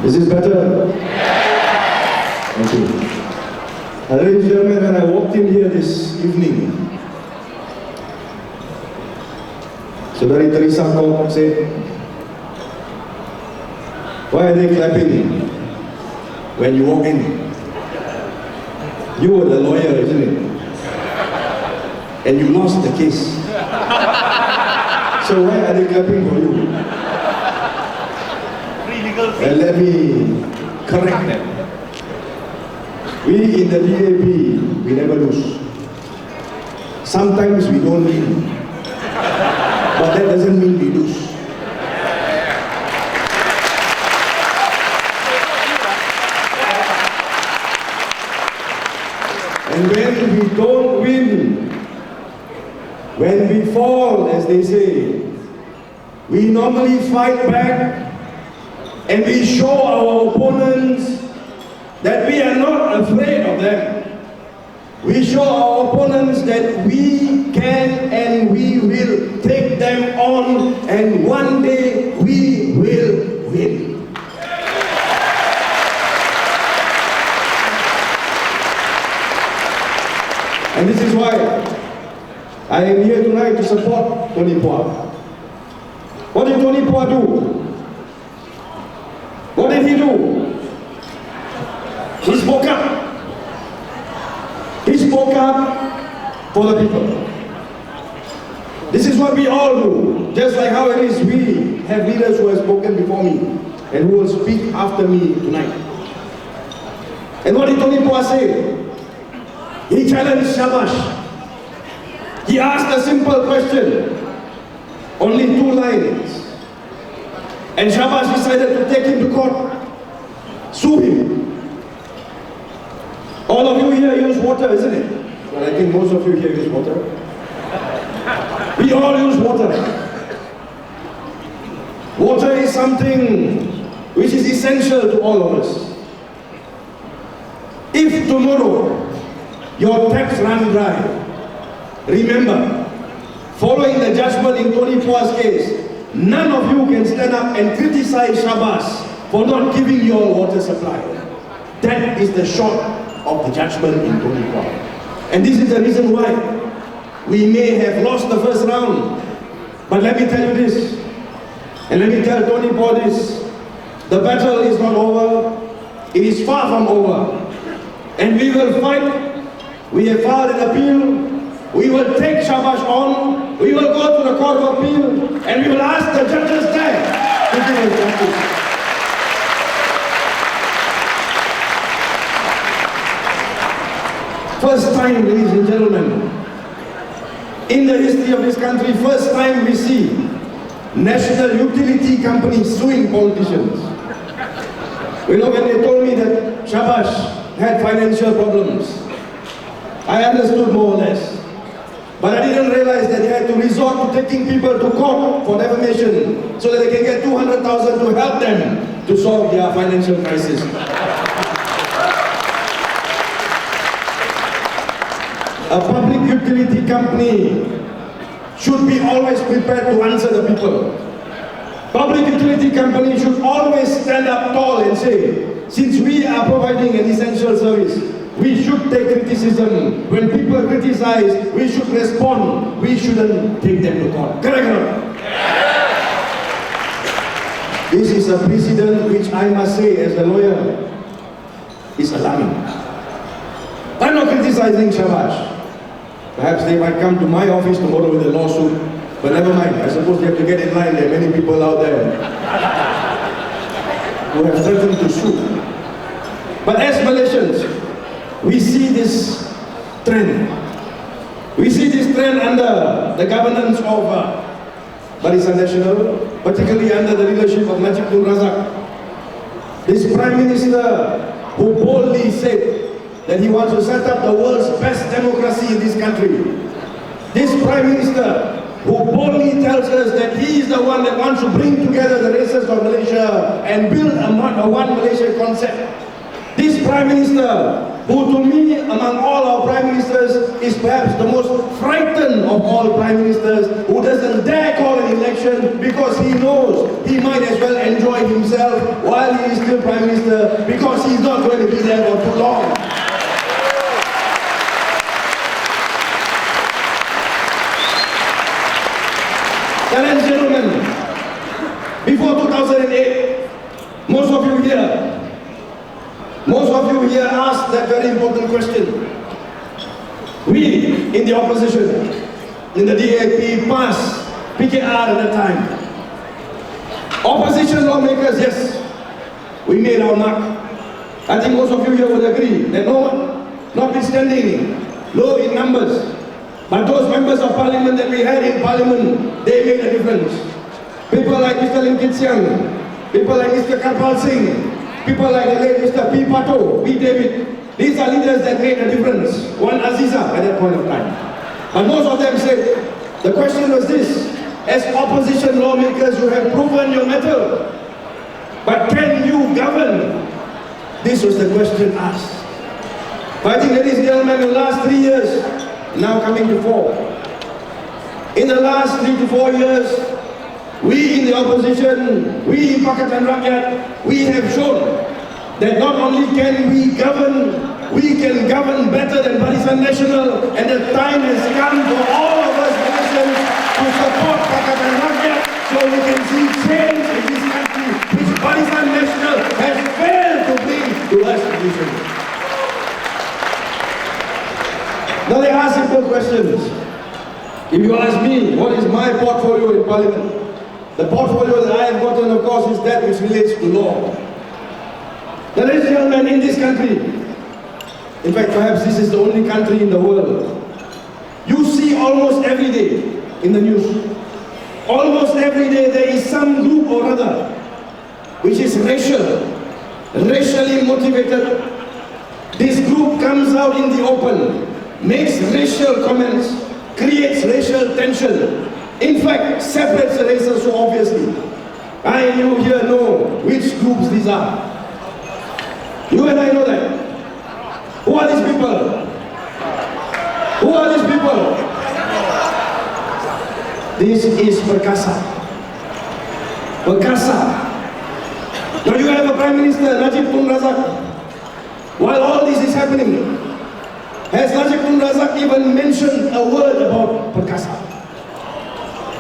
Is this better? Thank you. Ladies and gentlemen, when I walked in here this evening, Saudari Teresa Kong said, why are they clapping when you walk in? You were the lawyer, isn't it? And you lost the case. So why are they clapping for you? And let me correct them. We in the DAB, we never lose. Sometimes we don't win, but that doesn't mean we lose. And when we don't win, when we fall, as they say, we normally fight back and we show our opponents that we are not afraid of them. We show our opponents that we can and we will take them on, and one day we will win. And this is why I am here tonight to support Tony Phua. What did Tony Phua do? What did he do? He spoke up. He spoke up for the people. This is what we all do. Just like how it is, we have leaders who have spoken before me and who will speak after me tonight. And what did Tony Phua say? He challenged Syabas. He asked a simple question, only 2 lines. And Syabas decided to take him to court, sue him. All of you here use water, isn't it? Well, I think most of you here use water. We all use water. Water is something which is essential to all of us. If tomorrow your taps run dry, remember, following the judgment in Tony Phua's case, none of you can stand up and criticize Syabas for not giving you all water supply. That is the short of the judgment in Tony Phua. And this is the reason why we may have lost the first round. But let me tell you this, and let me tell Tony Phua this, the battle is not over, it is far from over. And we will fight. We have filed an appeal. We will take Syabas on. We will go to the Court of Appeal, and we will ask the judges there to give us justice. First time, ladies and gentlemen, in the history of this country, first time we see national utility companies suing politicians. You know, when they told me that Syabas had financial problems, I understood more or less. But I didn't realize that they had to resort to taking people to court for defamation so that they can get 200,000 to help them to solve their financial crisis. A public utility company should be always prepared to answer the people. Public utility company should always stand up tall and say, since we are providing an essential service, we should take criticism. When people criticize, we should respond. We shouldn't take them to court. Correct or not? This is a precedent which I must say as a lawyer is alarming. I'm not criticizing Syabas. Perhaps they might come to my office tomorrow with a lawsuit, but never mind. I suppose they have to get in line. There are many people out there who have threatened to sue. But as Malaysians, we see this trend. We see this trend under the governance of Barisan Nasional, particularly under the leadership of Najib Tun Razak. This Prime Minister who boldly said that he wants to set up the world's best democracy in this country. This Prime Minister who boldly tells us that he is the one that wants to bring together the races of Malaysia and build a one Malaysia concept. This Prime Minister who to me, among all our prime ministers, is perhaps the most frightened of all prime ministers, who doesn't dare call an election because he knows he might as well enjoy himself while he is still prime minister, because he's not going to be there for too long. Ladies and gentlemen, before 2008, most of you here asked that very important question. We in the opposition, in the DAP, passed PKR at that time. Opposition lawmakers, yes, we made our mark. I think most of you here would agree that notwithstanding low in numbers, but those members of parliament that we had in parliament, they made a difference. People like Mr. Puchong, people like Mr. Gobind Singh, people like the late Mr. P. Pato, P. David, these are leaders that made a difference. One Aziza at that point of time. But most of them said, the question was this: as opposition lawmakers, you have proven your mettle, but can you govern? This was the question asked. But I think, ladies and gentlemen, in the last 3 years, now coming to 4. In the last 3 to 4 years, we in the opposition, we in Pakatan Rakyat, we have shown that not only can we can govern better than Barisan Nasional, and the time has come for all of us Malaysians to support Pakatan Rakyat so we can see change in this country, which Barisan Nasional has failed to bring to us solutions. Now there are simple questions. If you ask me, what is my portfolio in Parliament? The portfolio that I have gotten, of course, is that which relates to law. Now, ladies and gentlemen, in this country, in fact, perhaps this is the only country in the world, you see almost every day in the news, almost every day there is some group or other which is racially motivated. This group comes out in the open, makes racial comments, creates racial tension, in fact, separates the races so obviously. I and you here know which groups these are. You and I know that. Who are these people? Who are these people? This is Perkasa. Perkasa. Now you have a Prime Minister, Najib Tun Razak. While all this is happening, has Najib Tun Razak even mentioned a word about Perkasa?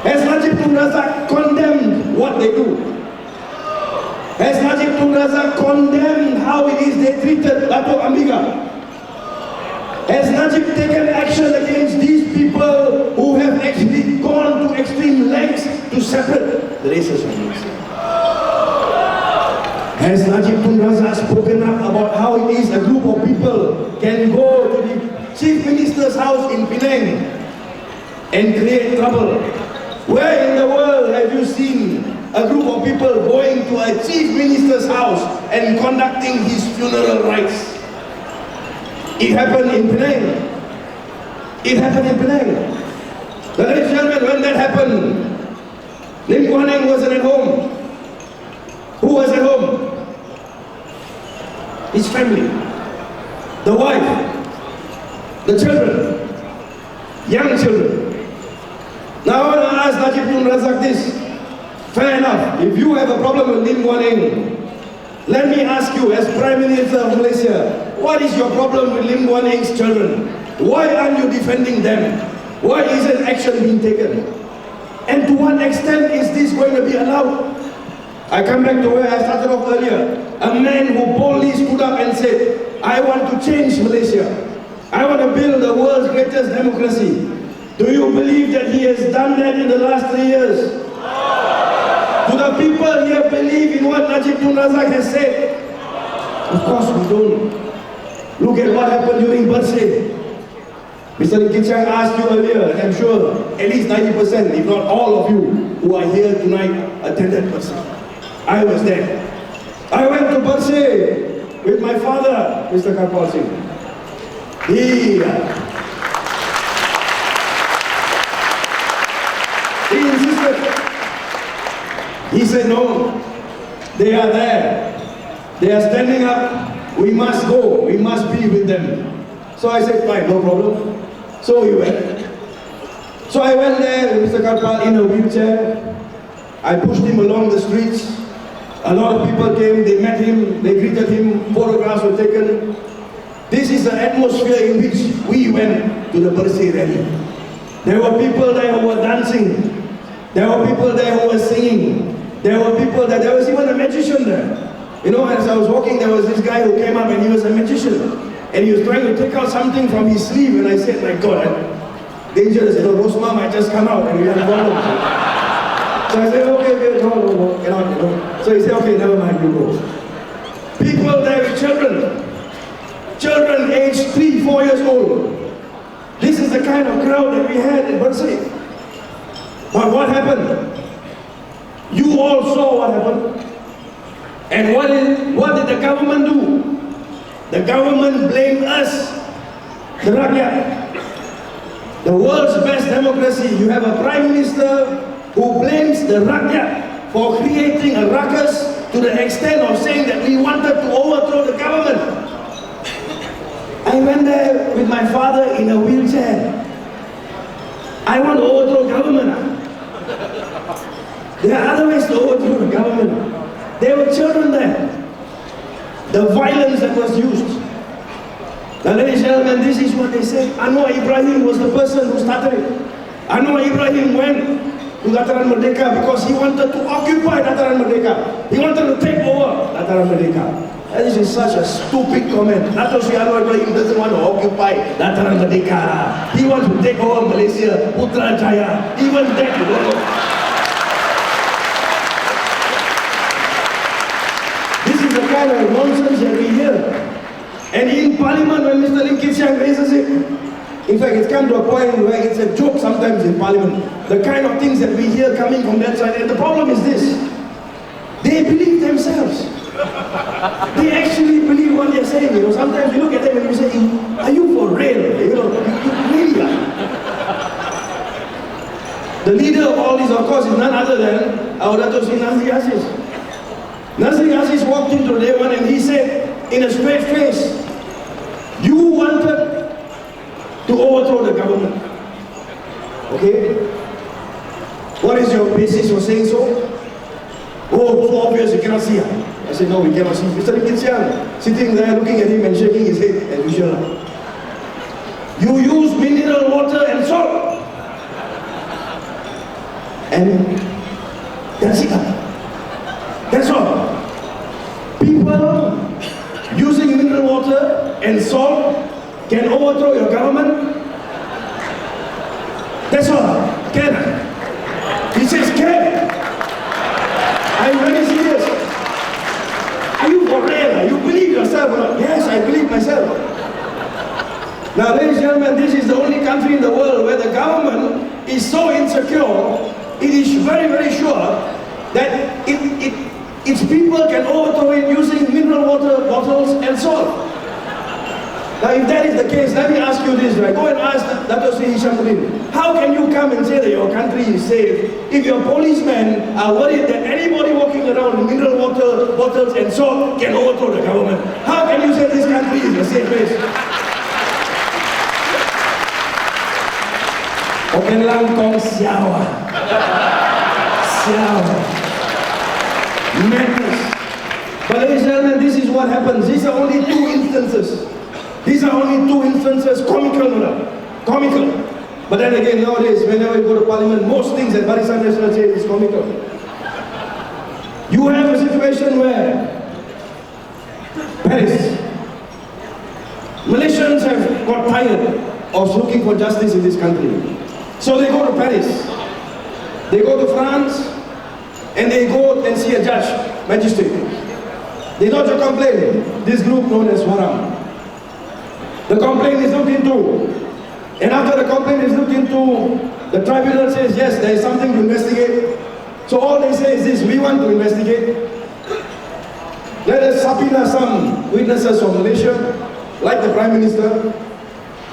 Has Najib Tun Razak condemned what they do? Has Najib Tun Razak condemned how it is they treated Dato' Ambiga? Has Najib taken action against these people who have actually gone to extreme lengths to separate the races from Malaysia? Has Najib Tun Razak spoken up about how it is a group of people can go to the Chief Minister's house in Penang and create trouble? Where in the world have you seen a group of people going to a Chief Minister's house and conducting his funeral rites? It happened in Penang. It happened in Penang. Ladies and gentlemen, when that happened, Lim Kuan Eng wasn't at home. Who was at home? His family, the wife, the children, young children. Now I want to ask Najib Tun Razak this. Fair enough, if you have a problem with Lim Kuan Eng, let me ask you, as Prime Minister of Malaysia, what is your problem with Lim Kuan Eng's children? Why aren't you defending them? Why isn't action being taken? And to what extent is this going to be allowed? I come back to where I started off earlier. A man who boldly stood up and said, I want to change Malaysia. I want to build the world's greatest democracy. Do you believe that he has done that in the last 3 years? Do the people here believe in what Najib Tun Razak has said? Of course we don't. Look at what happened during birthday. Mr. Puchong asked you earlier, and I'm sure at least 90%, if not all of you who are here tonight, attended birthday. I was there. I went to birthday with my father, Mr. Gobind Singh. He insisted. He said, no, they are there. They are standing up. We must go, we must be with them. So I said, fine, no problem. So we went. So I went there with Mr. Karpal in a wheelchair. I pushed him along the streets. A lot of people came, they met him, they greeted him, photographs were taken. This is the atmosphere in which we went to the birthday rally. There were people there who were dancing. There were people there who were singing. There were people there, there was even a magician there. You know, as I was walking, there was this guy who came up and he was a magician. And he was trying to take out something from his sleeve, and I said, my God, dangerous, you know, Rosma might just come out and we have a problem. So I said, okay, no, cannot, you know. So he said, okay, never mind, you go. People there with children. Children aged 3, 4 years old. This is the kind of crowd that we had in Bersih. But what happened? You all saw what happened. And what did the government do? The government blamed us, the Rakyat. The world's best democracy. You have a prime minister who blames the Rakyat for creating a ruckus to the extent of saying that we wanted to overthrow the government. I went there with my father in a wheelchair. I want to overthrow government. There are other ways to overthrow the government. There were children there. The violence that was used. Now, ladies and gentlemen, this is what they say. Anwar Ibrahim was the person who started it. Anwar Ibrahim went to Dataran Merdeka because he wanted to occupy Dataran Merdeka. He wanted to take over Dataran Merdeka. And this is such a stupid comment. Dato' Sri Anwar Ibrahim doesn't want to occupy Dataran Merdeka. He wants to take over Malaysia, Putra Jaya. Even that, you know. This is the kind of nonsense that we hear. And in Parliament, when Mr. Lim Kit Siang raises it, in fact, it's come to a point where it's a joke sometimes in Parliament. The kind of things that we hear coming from that side. And the problem is this. They believe themselves. They actually believe what they're saying. You know, sometimes you look at them and you say, are you for real? You know, you really are. The leader of all this, of course, is none other than our Dato' Sri Nazri Aziz. Nazri Aziz walked into day one and he said, in a straight face, you wanted to overthrow the government. Okay? What is your basis for saying so? Oh, so obvious, you cannot see. I said, no, we cannot see. Mr. Lim Kit Siang, sitting there looking at him and shaking his head as usual. You use mineral water and salt. And that's it. That's all. People using mineral water and salt can overthrow your government. That's all. Can. He says can. Are you very serious? Are you for real? You believe yourself or not? Yes, I believe myself. Now, ladies and gentlemen, this is the only country in the world where the government is so insecure, it is very, very sure that its people can overthrow it using mineral water bottles and salt. Now, if that is the case, let me ask you this, right? Go and ask Dato' Sri Hishamuddin. How can you come and say that your country is safe if your policemen are worried that anybody walking around with mineral water bottles and salt can overthrow the government? How can you say this country is a safe place? Open lang kong siyawa. Siyawa. Madness. But ladies and gentlemen, this is what happens. These are only two instances. These are only two instances, comical, comical. But then again, nowadays, whenever you go to Parliament, most things that Barisan Nasional say is comical. You have a situation where Paris, Malaysians have got tired of looking for justice in this country. So they go to Paris, they go to France, and they go and see a judge, magistrate. They lodge a complaint, this group known as Waram. The complaint is looked into, and after the complaint is looked into, the tribunal says, yes, there is something to investigate. So all they say is this, we want to investigate. Let us subpoena some witnesses from Malaysia, like the Prime Minister,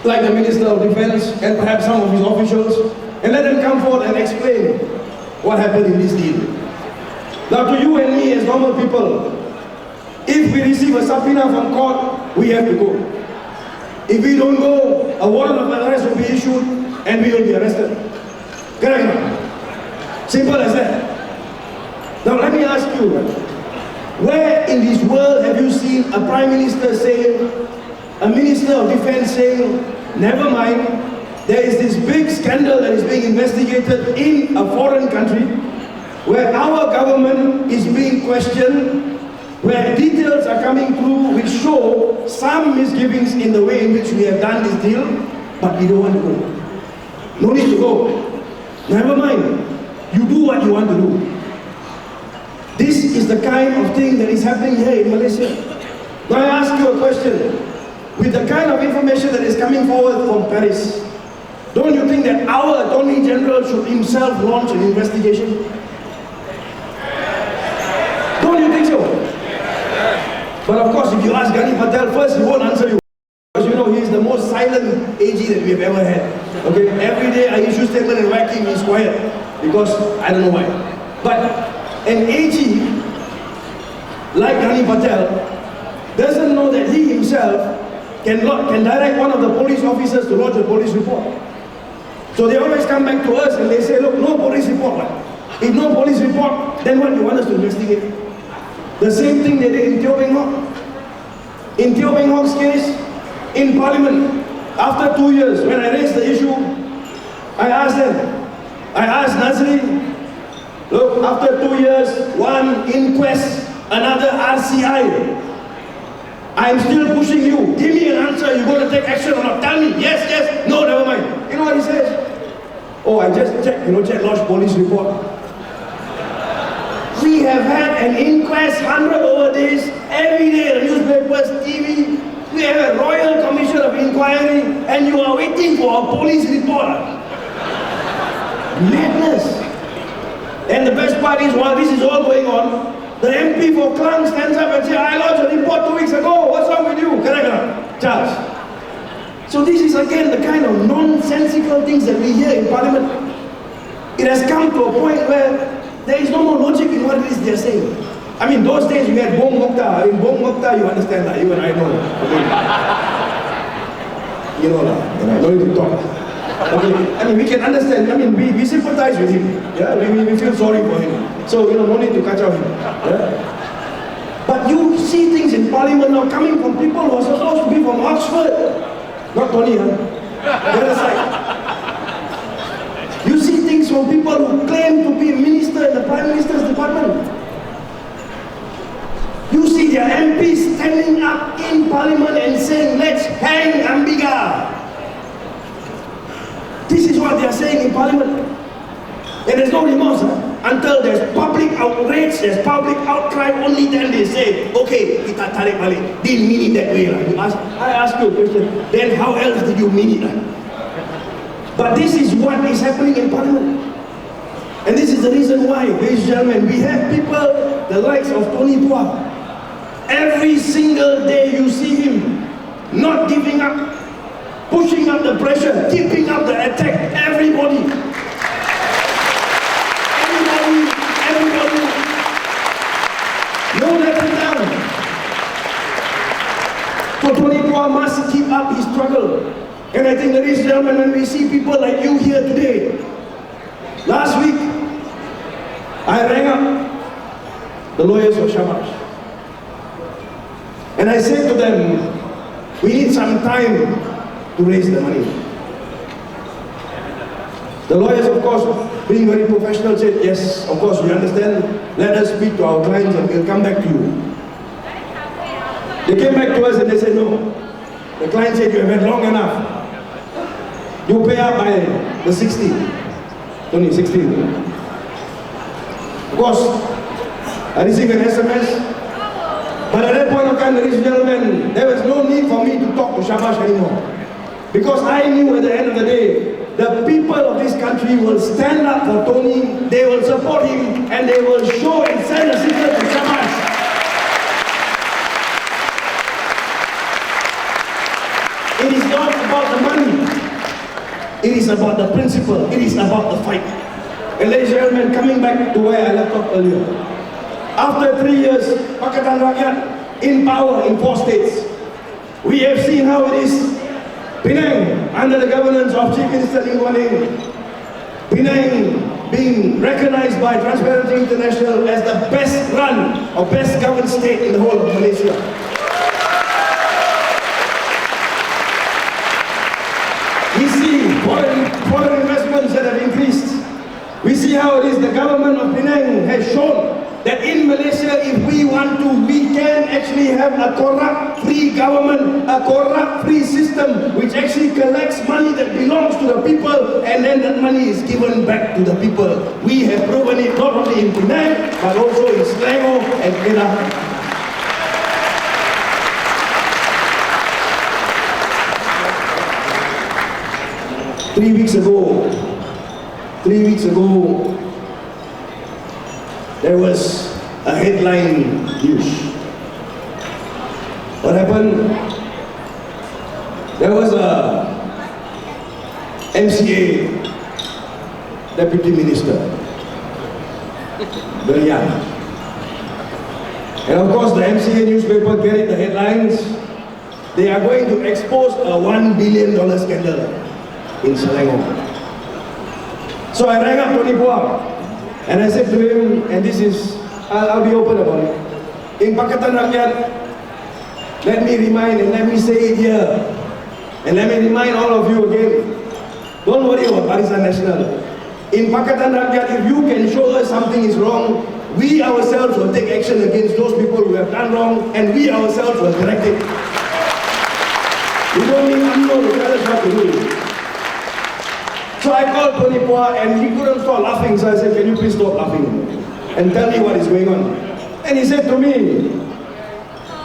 like the Minister of Defense, and perhaps some of his officials, and let them come forward and explain what happened in this deal. Now to you and me as normal people, If we receive a subpoena from court, we have to go. If we don't go, a warrant of arrest will be issued and we will be arrested. Correct or not? Simple as that. Now let me ask you, where in this world have you seen a Prime Minister saying, a Minister of Defense saying, never mind, there is this big scandal that is being investigated in a foreign country where our government is being questioned, where details are coming through which show some misgivings in the way in which we have done this deal, but we don't want to go. No need to go. Never mind. You do what you want to do. This is the kind of thing that is happening here in Malaysia. Now I ask you a question. With the kind of information that is coming forward from Paris, don't you think that our Attorney General should himself launch an investigation? Don't you think so? But of course, if you ask Gani Patel first, he won't answer you. Because you know, he is the most silent AG that we have ever had. Okay, every day I issue statement and whack him, he's quiet. Because I don't know why. But an AG, like Gani Patel, doesn't know that he himself can direct one of the police officers to lodge a police report. So they always come back to us and they say, look, no police report. If no police report, then what do you want us to investigate? The same thing they did in Teo Peng Hock. In Teo Peng Hock's case, in Parliament, after 2 years, when I raised the issue, I asked them, I asked Nazri, look, after 2 years, one inquest, another RCI, I'm still pushing you. Give me an answer. You're going to take action or not? Tell me. Yes, yes. No, never mind. You know what he says? Oh, I just checked. Check lodge police report. We have had an inquest 100 over days, every day, the newspapers, TV. We have a royal commission of inquiry, and you are waiting for a police report. Madness. And the best part is, while this is all going on, the MP for Klang stands up and says, I lodged a report 2 weeks ago. What's wrong with you? Correct, Charles. So this is again the kind of nonsensical things that we hear in Parliament. It has come to a point where there is no more logic in what it is they are saying. I mean, those days we had Bong Mokta. In Bong Mokta, you understand that. Even I know. Okay. You know that. No need to talk. Okay. I mean, we can understand. I mean, we sympathize with him. Yeah, we feel sorry for him. So, no need to catch out him. Yeah? But you see things in Parliament now coming from people who are supposed to be from Oxford. Not Tony, huh? The other side. You see things from people who claim to be a minister in the Prime Minister's department. You see their MPs standing up in Parliament and saying, let's hang Ambiga. This is what they are saying in Parliament. And there's no remorse, until there's public outrage, there's public outcry, only then they say, okay, kita tarik balik. Didn't mean it that way. I ask you a question, then how else did you mean it? But this is what is happening in Parliament. And this is the reason why, ladies and gentlemen, we have people, the likes of Tony Pua. Every single day you see him not giving up, pushing up the pressure, keeping up the attack, everybody, no letting down. So Tony Pua must keep up his struggle. And I think, ladies and gentlemen, when we see people like you here today, last week, I rang up the lawyers of Syabas. And I said to them, we need some time to raise the money. The lawyers, of course, being very professional, said, yes, of course, we understand. Let us speak to our clients and we'll come back to you. They came back to us and they said, no. The client said, you have had long enough. You pay up by the 16th. Only 16th. Of course, I received an SMS. But at that point of time, ladies and gentlemen, there was no need for me to talk to Syabas anymore. Because I knew at the end of the day, the people of this country will stand up for Tony, they will support him, and they will show and send a signal to Syabas. It is not about the money. It is about the principle. It is about the fight. And ladies and gentlemen, coming back to where I left off earlier. After 3 years, Pakatan Rakyat in power in 4 states. We have seen how it is. Penang, under the governance of Chief Minister Penang being recognized by Transparency International as the best run or best governed state in the whole of Malaysia. We see foreign investments that have increased. We see how it is the government of Penang has shown that in Malaysia, if we want to, we can actually have a corrupt-free government, a corrupt-free system which actually collects money that belongs to the people and then that money is given back to the people. We have proven it not only in Penang but also in Selangor and Petaling. 3 weeks ago, there was a headline news. What happened? There was a MCA deputy minister, very young. And of course the MCA newspaper carried the headlines. They are going to expose a $1 billion scandal in Selangor. So I rang up Tony Puang and I said to him, and this is, I'll be open about it. In Pakatan Rakyat, let me remind and let me say it here, and let me remind all of you again, don't worry about Barisan Nasional. In Pakatan Rakyat, if you can show us something is wrong, we ourselves will take action against those people who have done wrong, and we ourselves will correct it. We don't need unknown to tell us what to do. So I called Tony Puang and he couldn't stop laughing, so I said, can you please stop laughing and tell me what is going on? And he said to me,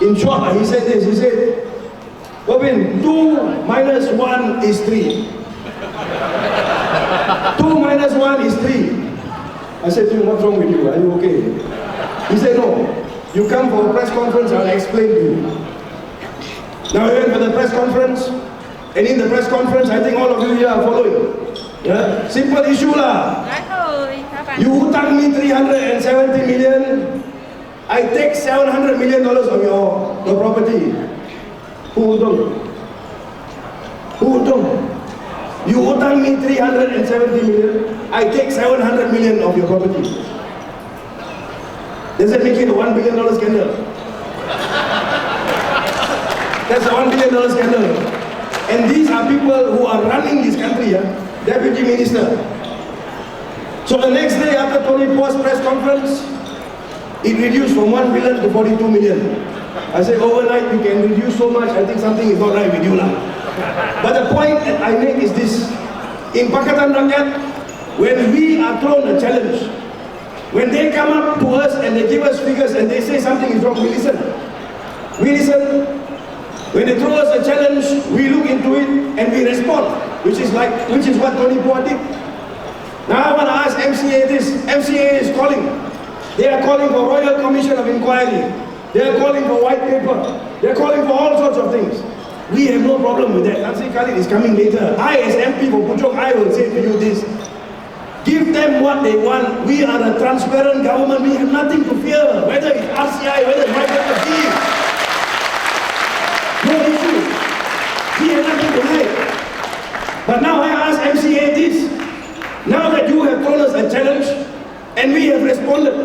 in short, he said this, he said, Gobind, 2 minus 1 is 3. 2 minus 1 is 3. I said to him, what's wrong with you? Are you okay? He said, no. You come for a press conference, I'll explain to you. Now we went for the press conference, and in the press conference, I think all of you here are following. Yeah? Simple issue lah. You hutang me 370 million, I take $700 million of your property. Who hutang? Who hutang? You hutang me 370 million, I take 700 million of your property. Does that make it a $1 billion scandal? That's a $1 billion scandal. And these are people who are running this country, deputy minister. So the next day after Tony Puang's press conference, it reduced from 1 billion to 42 million. I said, overnight you can reduce so much, I think something is not right with you lah. But the point that I make is this. In Pakatan Rakyat, when we are thrown a challenge, when they come up to us and they give us figures and they say something is wrong, we listen. We listen. When they throw us a challenge, we look into it and we respond, which is what Tony Puang did. Now I want to ask MCA this. MCA is calling. They are calling for Royal Commission of Inquiry. They are calling for white paper. They are calling for all sorts of things. We have no problem with that. Nancy Khalid is coming later. I as MP for Puchong, I will say to you this. Give them what they want. We are a transparent government. We have nothing to fear. Whether it's RCI, whether it's white paper, give. No issue. We have nothing to hide. But now I ask MCA this. Now that you have thrown us a challenge and we have responded,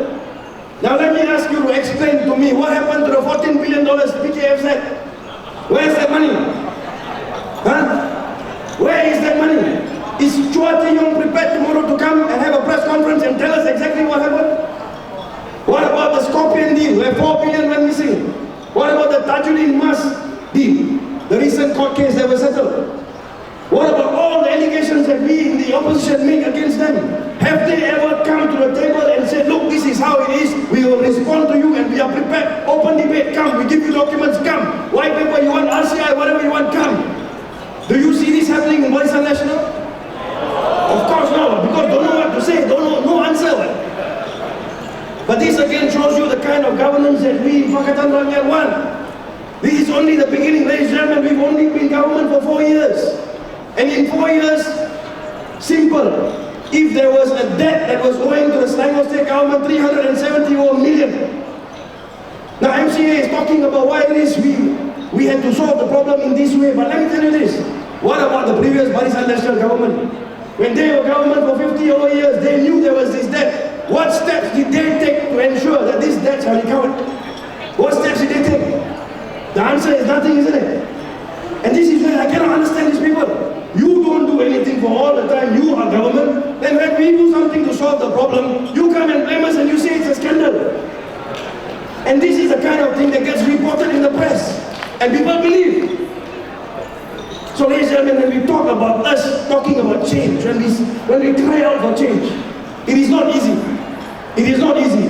now let me ask you to explain to me what happened to the $14 billion PKF said. Where is that money? Huh? Where is that money? Is Chua Ti-Yong prepared tomorrow to come and have a press conference and tell us exactly what happened? What about the Scorpion deal where 4 billion went missing? What about the Tajuddin Mas deal, the recent court case that was settled? What about all the allegations that we in the opposition make against them? Have they ever come to the table and said, look, this is how it is, we will respond to you and we are prepared, open debate, come, we give you documents, come, white paper, you want RCI, whatever you want, come. Do you see this happening in Barisan Nasional? Of course not, because don't know what to say, don't know, no answer. But this again shows you the kind of governance that we in Pakatan Rakyat want. This is only the beginning, ladies and gentlemen. We've only been in government for 4 years. And in 4 years, simple, if there was a debt that was going to the Selangor State government, 370 million, Now MCA is talking about why it is we had to solve the problem in this way. But let me tell you this. What about the previous Barisan National government? When they were government for 50 over years, they knew there was this debt. What steps did they take to ensure that these debts are recovered? What steps did they take? The answer is nothing, isn't it? And this is where I cannot understand these people. You don't do anything for all the time, you are government. Then when we do something to solve the problem, you come and blame us and you say it's a scandal. And this is the kind of thing that gets reported in the press. And people believe. So ladies and gentlemen, when we talk about us talking about change, when we cry out for change, it is not easy. It is not easy.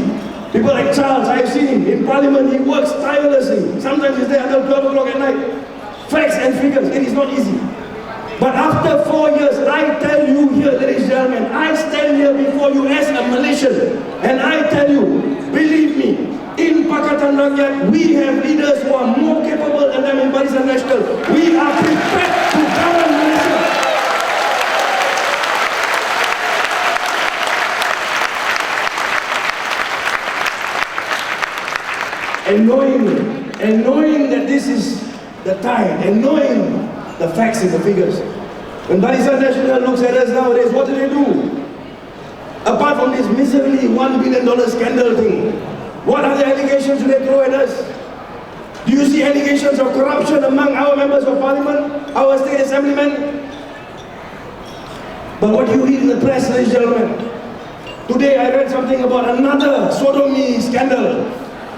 People like Charles, I have seen him in Parliament, he works tirelessly. Sometimes he's there until 12 o'clock at night. Facts and figures, it is not easy. But after 4 years, I tell you here, ladies and gentlemen, I stand here before you as a Malaysian, and I tell you, believe me, in Pakatan Rakyat, we have leaders who are more capable than them in Barisan Nasional. We are prepared to govern Malaysia. And knowing that this is the time, and knowing the facts and the figures. When Barisan Nasional looks at us nowadays, what do they do? Apart from this miserly $1 billion scandal thing, what other allegations do they throw at us? Do you see allegations of corruption among our members of parliament, our state assemblymen? But what do you read in the press, ladies and gentlemen? Today I read something about another sodomy scandal.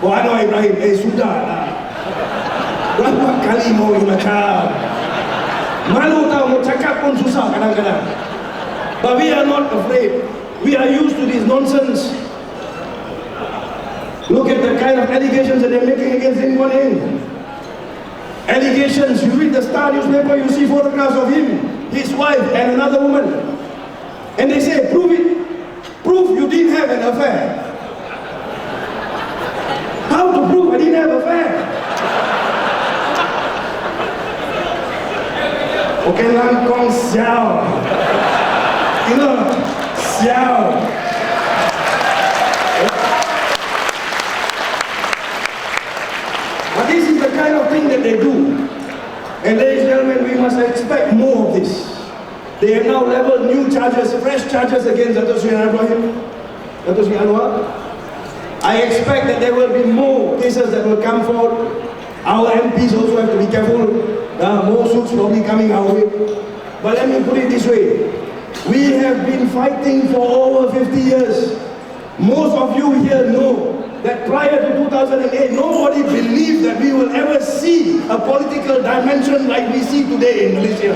Oh, I know Ibrahim, sudah lah. Berapa kali mau macam? Malu tahu, mau cakap pun susah kadang-kadang. But we are not afraid. We are used to this nonsense. Look at the kind of allegations that they're making against Lim Kuan Yin. Allegations, you read the Star newspaper, you see photographs of him, his wife and another woman. And they say, prove it. Prove you didn't have an affair. How to prove I didn't have an affair? Okay, lang kong xiao. You know, xiao. But this is the kind of thing that they do. And ladies and gentlemen, we must expect more of this. They have now leveled new charges, fresh charges against Dato' Sri Ibrahim, Dato' Sri Anwar. I expect that there will be more cases that will come forward. Our MPs also have to be careful. More suits probably coming our way. But let me put it this way. We have been fighting for over 50 years. Most of you here know that prior to 2008, nobody believed that we will ever see a political dimension like we see today in Malaysia.